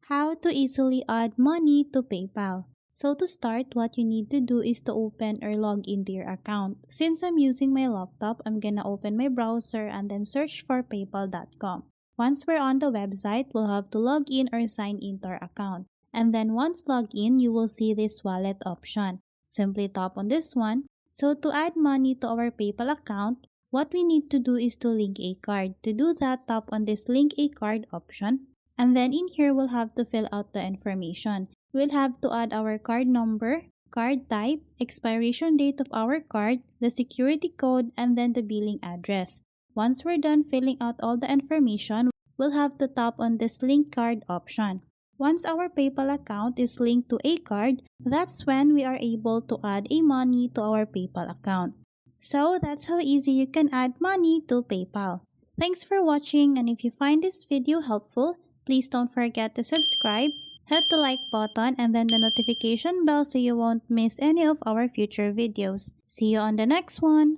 How to easily add money to PayPal. So to start, what you need to do is to open or log into your account. Since I'm using my laptop, I'm gonna open my browser and then search for paypal.com. Once we're on the website, we'll have to log in or sign into our account. And then once logged in, you will see this wallet option. Simply tap on this one. So to add money to our PayPal account, what we need to do is to link a card. To do that, tap on this link a card option. And then in here, we'll have to fill out the information. We'll have to add our card number, card type, expiration date of our card, the security code, and then the billing address. Once we're done filling out all the information, we'll have to tap on this link card option. Once our PayPal account is linked to a card, that's when we are able to add a money to our PayPal account. So that's how easy you can add money to PayPal. Thanks for watching, and if you find this video helpful, please don't forget to subscribe, hit the like button, and then the notification bell so you won't miss any of our future videos. See you on the next one!